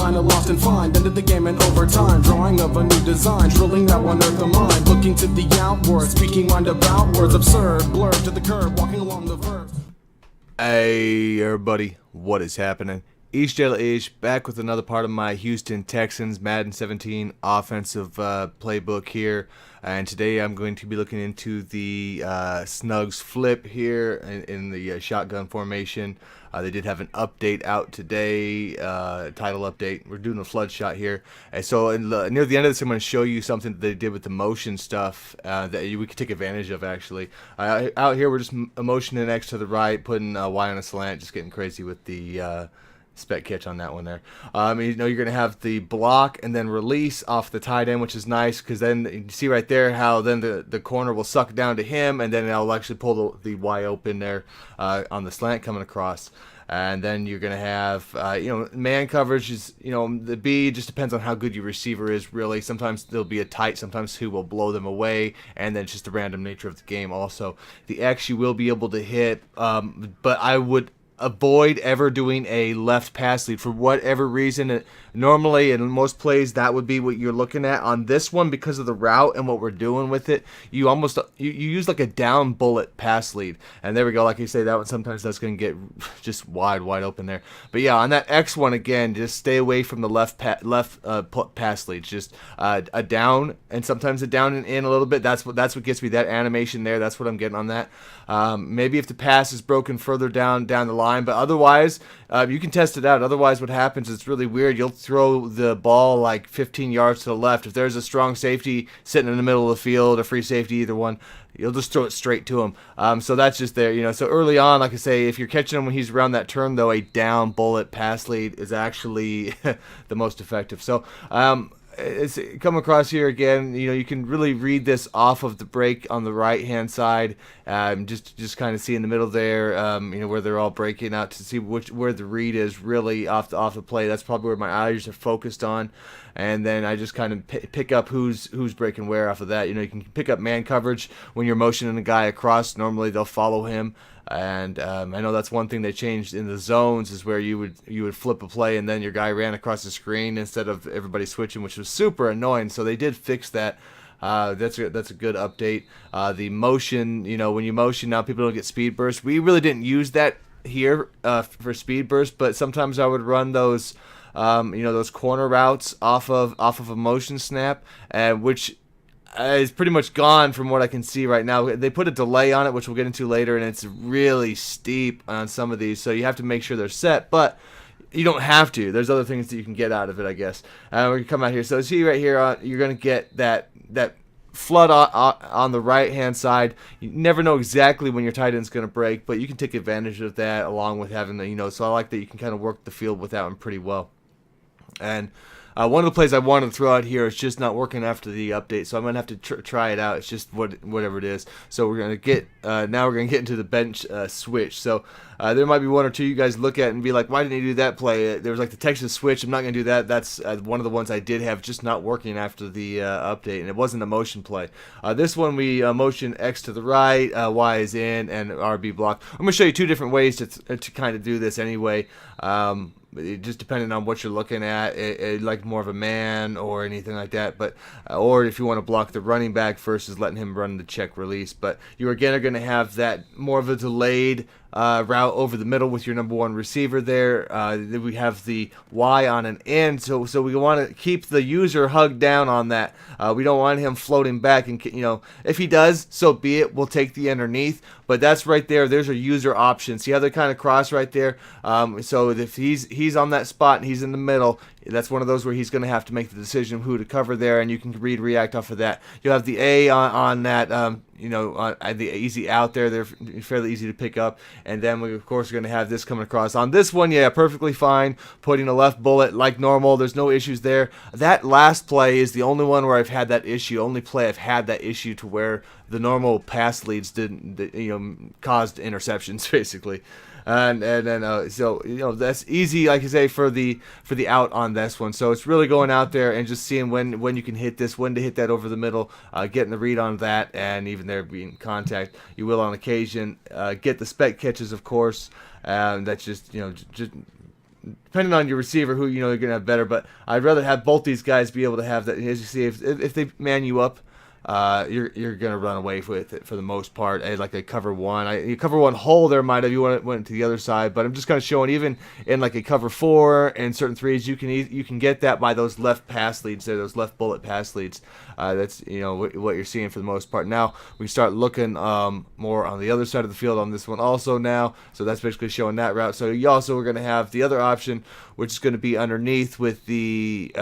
kinda lost and find. Ended the game in overtime, drawing of a new design, drilling that one earth of mine. Looking to the outward, speaking mind about words absurd, blurred to the curb, walking along the verge. Hey everybody, what is happening? Ish back with another part of my Houston Texans Madden 17 offensive playbook here, and today I'm going to be looking into the Snugs Flip here in the shotgun formation. They did have an update out today, title update. We're doing a flood shot here, and so near the end of this I'm going to show you something that they did with the motion stuff that we could take advantage of actually. Out here we're just motioning X to the right, putting Y on a slant, just getting crazy with the spec catch on that one there. You know, you're going to have the block and then release off the tight end, which is nice because then you see right there how then the corner will suck down to him, and then it'll actually pull the Y open there on the slant coming across. And then you're going to have, you know, man coverage is, you know, the B just depends on how good your receiver is, really. Sometimes there'll be a tight, sometimes who will blow them away, and then just the random nature of the game also. The X you will be able to hit, but I would avoid ever doing a left pass lead for whatever reason. Normally in most plays that would be what you're looking at. On this one, because of the route and what we're doing with it, you almost you use like a down bullet pass lead, and there we go. Like you say, that one sometimes that's going to get just wide open there. But yeah, on that X one again, just stay away from the left pass leads. Just a down and sometimes a down and in a little bit. That's what gets me that animation there. That's what I'm getting on that. Maybe if the pass is broken further down the line, but otherwise you can test it out. Otherwise what happens, it's really weird, you'll throw the ball like 15 yards to the left. If there's a strong safety sitting in the middle of the field, a free safety, either one, you'll just throw it straight to him. So that's just there, you know. So early on, like I say, if you're catching him when he's around that turn, though, a down bullet pass lead is actually the most effective. So it's come across here again. You know, you can really read this off of the break on the right hand side. Just kind of see in the middle there, you know, where they're all breaking out to see where the read is really off the play. That's probably where my eyes are focused on, and then I just kind of pick up who's breaking where off of that. You know, you can pick up man coverage when you're motioning a guy across. Normally they'll follow him. And I know that's one thing they changed in the zones, is where you would flip a play and then your guy ran across the screen instead of everybody switching, which was super annoying. So they did fix that. That's a good update. The motion, you know, when you motion now, people don't get speed burst. We really didn't use that here for speed burst, but sometimes I would run those, you know, those corner routes off of a motion snap, which is pretty much gone from what I can see right now. They put a delay on it, which we'll get into later, and it's really steep on some of these, so you have to make sure they're set, but you don't have to. There's other things that you can get out of it, I guess. We're going to come out here. So see right here, you're going to get that flood on the right hand side. You never know exactly when your tight end's going to break, but you can take advantage of that along with having the, you know, so I like that you can kind of work the field with that one pretty well. And one of the plays I wanted to throw out here is just not working after the update, so I'm going to have to try it out. It's just whatever it is. So we're going to get, now we're going to get into the bench switch. So there might be one or two you guys look at and be like, why didn't you do that play? There was like the Texas switch. I'm not going to do that. That's one of the ones I did have just not working after the update, and it wasn't a motion play. This one we motion X to the right, Y is in, and RB block. I'm going to show you two different ways to kind of do this anyway. Just depending on what you're looking at, like more of a man or anything like that, but or if you want to block the running back versus letting him run the check release. But you again are going to have that more of a delayed route over the middle with your number one receiver there. Then we have the Y on an end, so we want to keep the user hugged down on that. We don't want him floating back, and you know, if he does, so be it. We'll take the underneath, but that's right there. There's a user option. See how they kind of cross right there? So if he's on that spot and he's in the middle, that's one of those where he's going to have to make the decision of who to cover there, and you can react off of that. You'll have the A on that, you know, on the easy out there. They're fairly easy to pick up. And then we, of course, are going to have this coming across. On this one, yeah, perfectly fine. Putting a left bullet like normal. There's no issues there. That last play is the only one where I've had that issue. Only play I've had that issue to where the normal pass leads didn't, you know, caused interceptions, basically. And then so you know, that's easy, like I say, for the out on this one. So it's really going out there and just seeing when you can hit this, when to hit that over the middle, getting the read on that, and even there being contact. You will on occasion get the spec catches, of course. That's just, you know, just depending on your receiver, who you're gonna have better. But I'd rather have both these guys be able to have that. As you see, if they man you up, you're gonna run away with it for the most part. Like a cover one, you cover one hole there might have you went to the other side, but I'm just kind of showing even in like a cover four and certain threes, you can get that by those left pass leads there, those left bullet pass leads. That's what you're seeing for the most part. Now we start looking more on the other side of the field on this one also now. So that's basically showing that route. So you also are going to have the other option, which is going to be underneath with the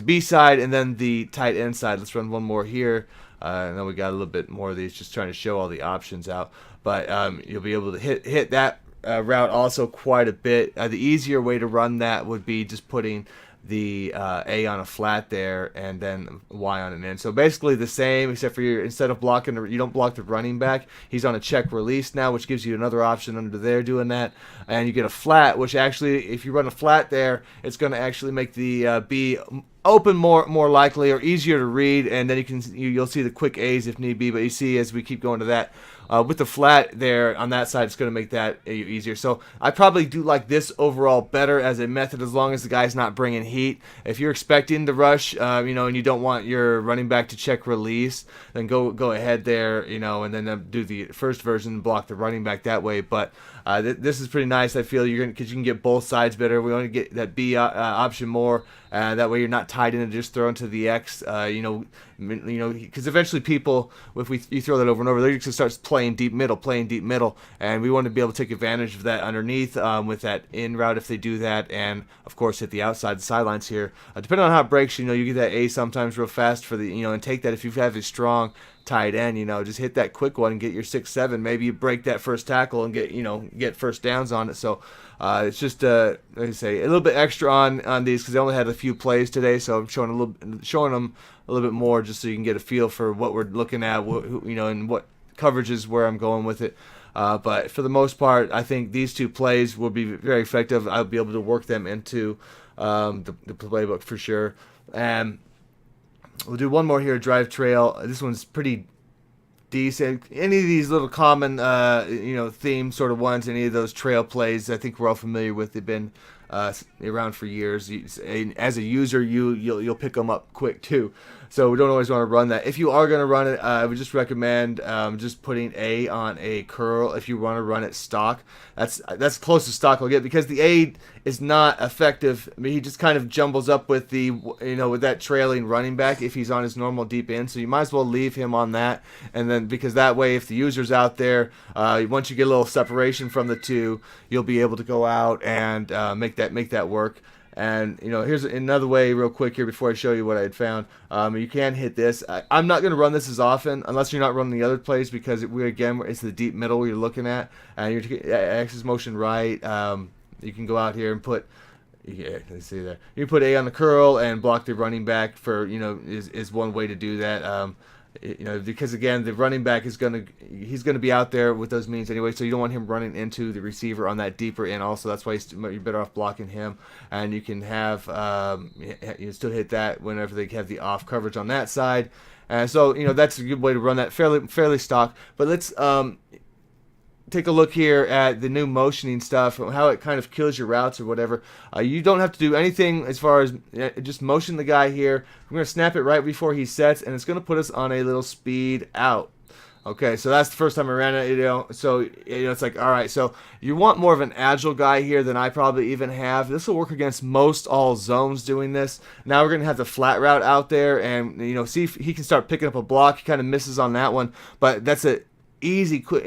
B side and then the tight end side. Let's run one more here. And then we got a little bit more of these, just trying to show all the options out. But you'll be able to hit that route also quite a bit. The easier way to run that would be just putting the A on a flat there and then Y on an end. So basically the same, except for instead of blocking, you don't block the running back. He's on a check release now, which gives you another option under there doing that. And you get a flat, which actually, if you run a flat there, it's going to actually make the B open more likely or easier to read, and then you'll see the quick A's if need be. But you see as we keep going to that, with the flat there on that side, it's going to make that easier. So I probably do like this overall better as a method, as long as the guy's not bringing heat. If you're expecting to rush, and you don't want your running back to check release, then go ahead there, and then do the first version, block the running back that way. But this is pretty nice. I feel because you can get both sides better. We want to get that B option more. That way you're not tied in and just thrown to the X. Because eventually people, if you throw that over and over, they're just going to start playing deep middle, and we want to be able to take advantage of that underneath with that in route if they do that, and of course hit the outside the sidelines here. Depending on how it breaks, you get that A sometimes real fast for the and take that if you have a strong tight end, just hit that quick one and get your 6-7. Maybe you break that first tackle and get first downs on it. So it's just like I say, a little bit extra on these because they only had a few plays today, so I'm showing them a little bit more just so you can get a feel for what we're looking at, and what coverages where I'm going with it. But for the most part, I think these two plays will be very effective. I'll be able to work them into the playbook for sure. And we'll do one more here, drive trail. This one's pretty decent. Any of these little common, theme sort of ones, any of those trail plays, I think we're all familiar with. They've been around for years. As a user, you'll pick them up quick too. So we don't always want to run that. If you are going to run it, I would just recommend just putting A on a curl. If you want to run it stock, that's close to stock I'll get, because the A is not effective. I mean, he just kind of jumbles up with with that trailing running back if he's on his normal deep end. So you might as well leave him on that, and then because that way, if the user's out there, once you get a little separation from the two, you'll be able to go out and make that work. And here's another way real quick here before I show you what I had found. You can hit this. I'm not going to run this as often unless you're not running the other plays, because it's the deep middle where you're looking at, and you're axis motion right. You can go out here and put, let's see there. You can put A on the curl and block the running back for is one way to do that. Because again, the running back he's gonna be out there with those means anyway, so you don't want him running into the receiver on that deeper end. Also, that's why you're better off blocking him, and you can have you still hit that whenever they have the off coverage on that side. And so that's a good way to run that fairly stock. But let's take a look here at the new motioning stuff, how it kind of kills your routes or whatever. You don't have to do anything as far as just motion the guy here. We're going to snap it right before he sets, and it's going to put us on a little speed out. Okay, so that's the first time I ran it, so it's like, all right, so you want more of an agile guy here than I probably even have. This will work against most all zones doing this. Now we're going to have the flat route out there, and, see if he can start picking up a block. He kind of misses on that one, but that's a easy, quick,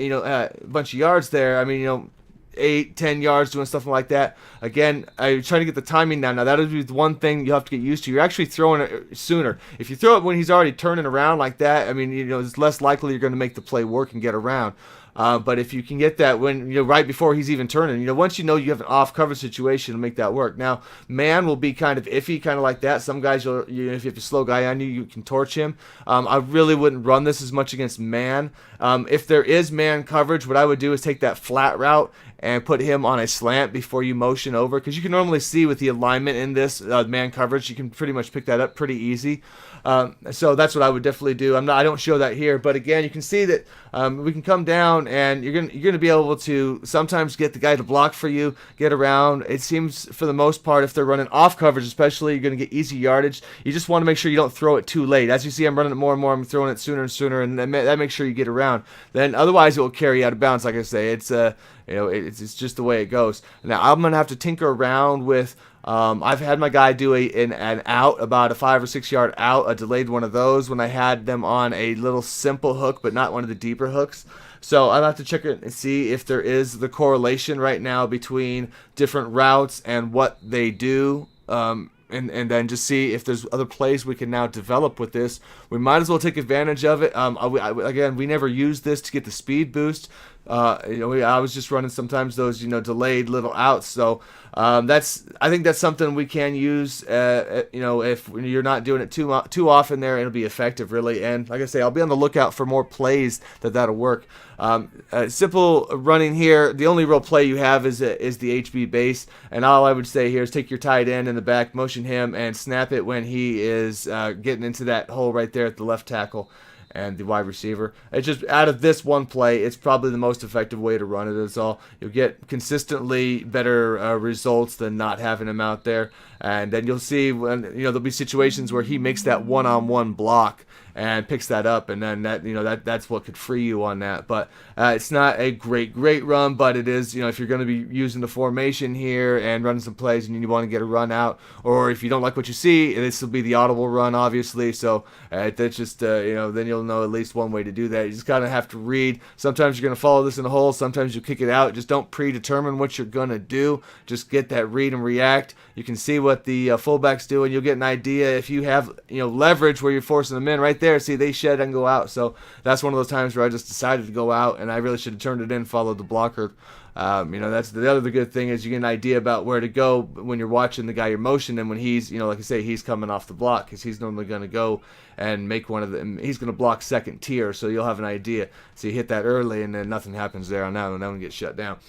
bunch of yards there. I mean, 8-10 yards doing stuff like that. Again, I'm trying to get the timing down. Now that'll be the one thing you have to get used to. You're actually throwing it sooner. If you throw it when he's already turning around like that, I mean, it's less likely you're going to make the play work and get around. But if you can get that when right before he's even turning, once you have an off cover situation to make that work. Now, man will be kind of iffy, kind of like that. Some guys, if you have a slow guy on you, you can torch him. I really wouldn't run this as much against man. If there is man coverage, what I would do is take that flat route and put him on a slant before you motion over, because you can normally see with the alignment in this man coverage, you can pretty much pick that up pretty easy. So that's what I would definitely do. I don't show that here, but again, you can see that we can come down, and you're gonna be able to sometimes get the guy to block for you, get around. It seems for the most part, if they're running off coverage especially, you're gonna get easy yardage. You just want to make sure you don't throw it too late. As you see, I'm running it more and more. I'm throwing it sooner and sooner, and that makes sure you get around. Then otherwise, it will carry you out of bounds. Like I say, it's it's just the way it goes. Now I'm gonna have to tinker around with. I've had my guy do an out, about a 5 or 6 yard out, a delayed one of those when I had them on a little simple hook, but not one of the deeper hooks. So I'll have to check it and see if there is the correlation right now between different routes and what they do. And then just see if there's other plays we can now develop with this. We might as well take advantage of it. Again, we never use this to get the speed boost. I was just running sometimes those delayed little outs. So I think that's something we can use. If you're not doing it too often there, it'll be effective really. And like I say, I'll be on the lookout for more plays that'll work. Simple running here. The only real play you have is the HB base, and all I would say here is take your tight end in the back, motion him, and snap it when he is getting into that hole right there at the left tackle and the wide receiver. It's just, out of this one play, it's probably the most effective way to run it. Is all. You'll get consistently better results than not having him out there. And then you'll see when there'll be situations where he makes that one-on-one block and picks that up, and then that's what could free you on that. But it's not a great run, but it is, if you're going to be using the formation here and running some plays and you want to get a run out, or if you don't like what you see, this will be the audible run, obviously. So that's just then you'll know at least one way to do that. You just kind of have to read. Sometimes you're going to follow this in the hole, sometimes you kick it out. Just don't predetermine what you're going to do. Just get that read and react. You can see what the fullbacks do, and you'll get an idea. If you have leverage where you're forcing them in right there, see, they shed and go out. So that's one of those times where I just decided to go out, and I really should have turned it in, followed the blocker. That's the other good thing, is you get an idea about where to go when you're watching the guy you're motioning, and when he's like I say, he's coming off the block, because he's normally going to go and make one of them. He's going to block second tier, so you'll have an idea. So you hit that early, and then nothing happens there on that one. That one gets shut down.